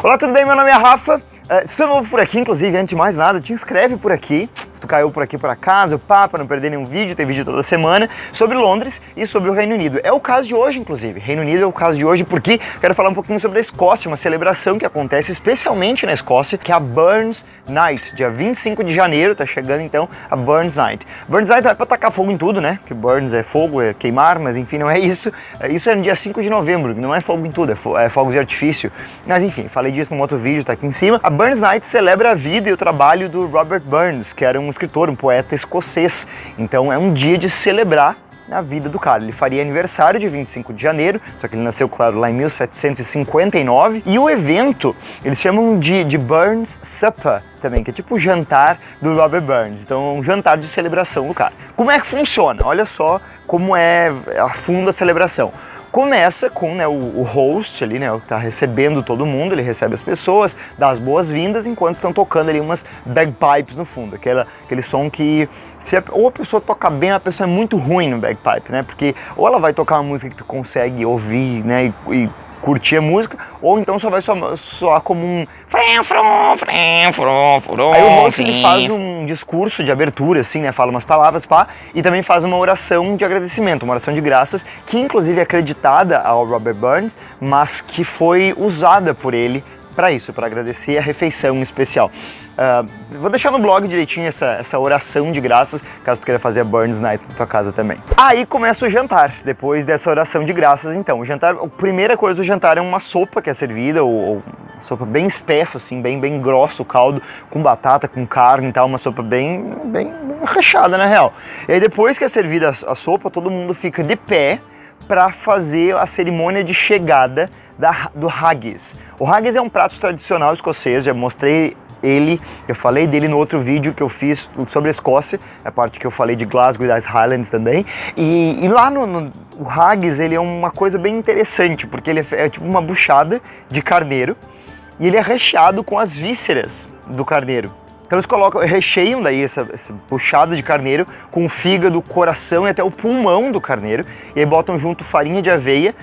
Olá, tudo bem? Meu nome é Rafa. Se tu é novo por aqui, inclusive, antes de mais nada, te inscreve por aqui. Se tu caiu por aqui por acaso, para não perder nenhum vídeo, tem vídeo toda semana sobre Londres e sobre o Reino Unido. É o caso de hoje, inclusive. Reino Unido é o caso de hoje porque quero falar um pouquinho sobre a Escócia, uma celebração que acontece especialmente na Escócia, que é a Burns Night. Dia 25 de janeiro, tá chegando então a Burns Night. Burns Night é pra tacar fogo em tudo, né? Que Burns é fogo, é queimar, mas enfim, não é isso. Isso é no dia 5 de novembro, não é fogo em tudo, é fogo de artifício. Mas enfim, falei disso num outro vídeo, tá aqui em cima. A Burns Night celebra a vida e o trabalho do Robert Burns, que era um escritor, um poeta escocês. Então é um dia de celebrar a vida do cara. Ele faria aniversário de 25 de janeiro, só que ele nasceu, claro, lá em 1759. E o evento, eles chamam de Burns Supper também, que é tipo o jantar do Robert Burns. Então é um jantar de celebração do cara. Como é que funciona? Olha só como é a fundo a celebração. Começa com, né, o host ali, né, que tá recebendo todo mundo, ele recebe as pessoas, dá as boas-vindas, enquanto estão tocando ali umas bagpipes no fundo, aquele som que, ou a pessoa toca bem, ou a pessoa é muito ruim no bagpipe, né, porque ou ela vai tocar uma música que tu consegue ouvir, né, e curtir a música, ou então só vai soar como um... Aí o host ele faz um discurso de abertura, assim, né, fala umas palavras, pá, e também faz uma oração de agradecimento, uma oração de graças, que inclusive é acreditada ao Robert Burns, mas que foi usada por ele para isso, para agradecer a refeição especial. Vou deixar no blog direitinho essa oração de graças, caso tu queira fazer a Burns Night na tua casa também. Aí começa o jantar, depois dessa oração de graças, então. A primeira coisa do jantar é uma sopa que é servida, ou sopa bem espessa, assim, bem grossa, o caldo, com batata, com carne e tal, uma sopa bem recheada, na real. E aí depois que é servida a sopa, todo mundo fica de pé para fazer a cerimônia de chegada do haggis. O haggis é um prato tradicional escocês, já mostrei eu falei dele no outro vídeo que eu fiz sobre a Escócia, a parte que eu falei de Glasgow e das Highlands também, e lá o haggis ele é uma coisa bem interessante, porque ele é tipo uma buchada de carneiro, e ele é recheado com as vísceras do carneiro. Então eles recheiam daí essa buchada de carneiro com o fígado, o coração e até o pulmão do carneiro. E aí botam junto farinha de aveia,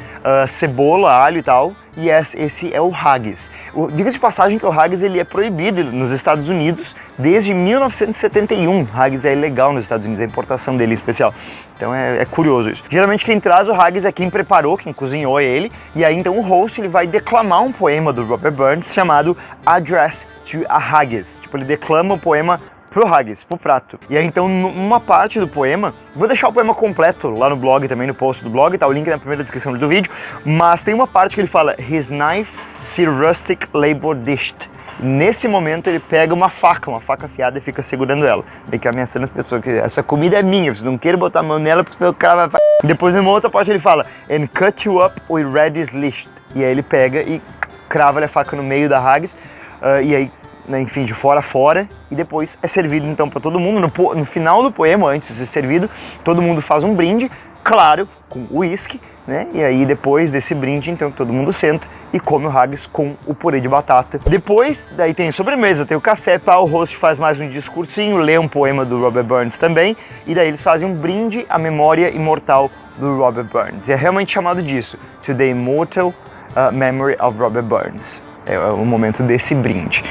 cebola, alho e tal. E esse é o haggis. Diga-se de passagem que o haggis ele é proibido nos Estados Unidos desde 1971. Haggis é ilegal nos Estados Unidos, a importação dele em especial. Então é curioso isso. Geralmente quem traz o haggis é quem preparou, quem cozinhou ele. E aí então o host ele vai declamar um poema do Robert Burns chamado Address to a Haggis. Tipo, ele declama o poema pro haggis, pro prato. E aí então, numa parte do poema, vou deixar o poema completo lá no blog também, no post do blog, tá o link na primeira descrição do vídeo, mas tem uma parte que ele fala His knife see rustic labor dished. Nesse momento ele pega uma faca afiada e fica segurando ela, meio que ameaçando as pessoas que essa comida é minha, vocês não querem botar a mão nela porque senão o cara vai... Depois numa outra parte ele fala And cut you up with red lished. E aí ele pega e crava a faca no meio da haggis, e aí enfim, de fora a fora, e depois é servido então para todo mundo. No final do poema, antes de ser servido, todo mundo faz um brinde, claro, com uísque, né? E aí depois desse brinde, então todo mundo senta e come o haggis com o purê de batata. Depois, daí tem a sobremesa, tem o café, o host faz mais um discursinho, lê um poema do Robert Burns também, e daí eles fazem um brinde à memória imortal do Robert Burns. E é realmente chamado disso, To the Immortal Memory of Robert Burns. É o momento desse brinde.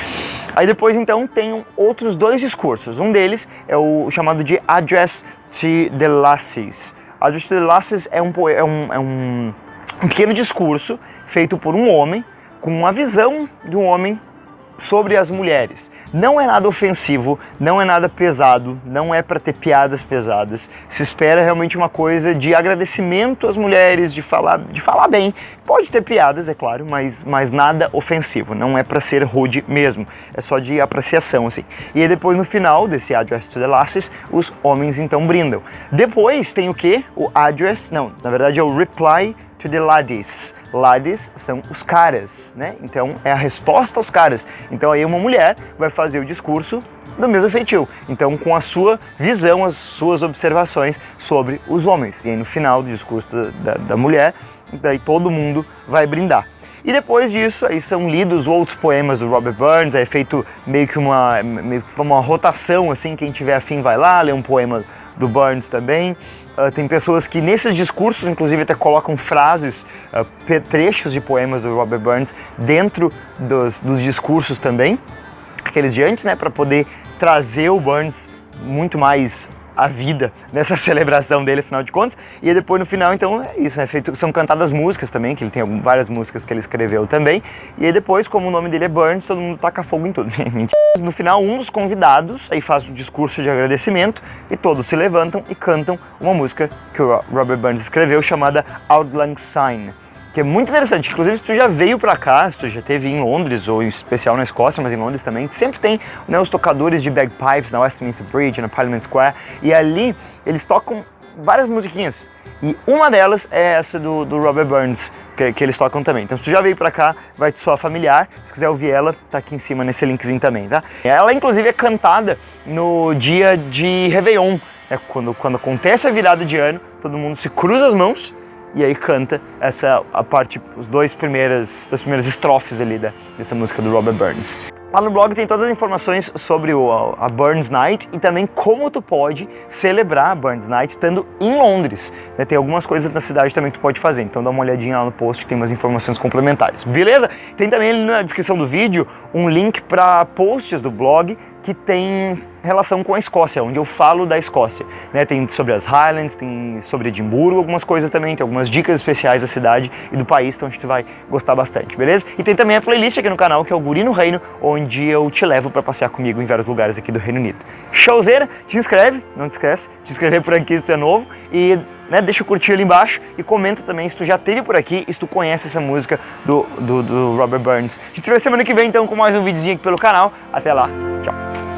Aí depois então tem outros dois discursos. Um deles é o chamado de Address to the Lassies. Address to the Lassies é um pequeno discurso feito por um homem, com uma visão de um homem sobre as mulheres. Não é nada ofensivo, não é nada pesado, não é para ter piadas pesadas. Se espera realmente uma coisa de agradecimento às mulheres, de falar bem. Pode ter piadas, é claro, mas nada ofensivo. Não é para ser rude mesmo. É só de apreciação, assim. E aí depois no final desse Address to the Lassies, os homens então brindam. Depois tem o quê? O Address, não, na verdade é o Reply to the Ladies. Ladies são os caras, né? Então é a resposta aos caras. Então aí uma mulher vai fazer o discurso do mesmo feitio. Então com a sua visão, as suas observações sobre os homens. E aí no final do discurso da mulher, daí todo mundo vai brindar. E depois disso, aí são lidos outros poemas do Robert Burns, é feito meio que uma rotação, assim, quem tiver afim vai lá, lê um poema do Burns também, tem pessoas que nesses discursos, inclusive, até colocam frases, trechos de poemas do Robert Burns dentro dos discursos também, aqueles de antes, né, para poder trazer o Burns muito mais à vida nessa celebração dele, afinal de contas. E aí depois no final, então, é isso, né, são cantadas músicas também, que ele tem várias músicas que ele escreveu também. E aí depois, como o nome dele é Burns, todo mundo taca fogo em tudo. No final, um dos convidados aí faz um discurso de agradecimento e todos se levantam e cantam uma música que o Robert Burns escreveu chamada Auld Lang Syne, que é muito interessante. Inclusive, se tu já veio pra cá, se tu já esteve em Londres, ou em especial na Escócia, mas em Londres também, sempre tem, né, os tocadores de bagpipes na Westminster Bridge, na Parliament Square, e ali eles tocam várias musiquinhas, e uma delas é essa do Robert Burns, que eles tocam também. Então, se tu já veio pra cá, vai te soar familiar. Se quiser ouvir ela, tá aqui em cima nesse linkzinho também, tá? Ela, inclusive, é cantada no dia de Réveillon, né? Quando acontece a virada de ano, todo mundo se cruza as mãos e aí canta a parte, das primeiras estrofes ali dessa música do Robert Burns. Lá no blog tem todas as informações sobre a Burns Night e também como tu pode celebrar a Burns Night estando em Londres, né? Tem algumas coisas na cidade também que tu pode fazer, então dá uma olhadinha lá no post que tem umas informações complementares, beleza? Tem também na descrição do vídeo um link para posts do blog que tem relação com a Escócia, onde eu falo da Escócia, né? Tem sobre as Highlands, tem sobre Edimburgo, algumas coisas também, tem algumas dicas especiais da cidade e do país, então a gente vai gostar bastante, beleza? E tem também a playlist aqui no canal, que é o Guri no Reino, onde eu te levo para passear comigo em vários lugares aqui do Reino Unido. Showzeira, te inscreve, não te esquece, te inscrever por aqui se tu é novo e, né, deixa o curtir ali embaixo e comenta também se tu já esteve por aqui e se tu conhece essa música do Robert Burns. A gente se vê semana que vem então com mais um videozinho aqui pelo canal. Até lá, tchau!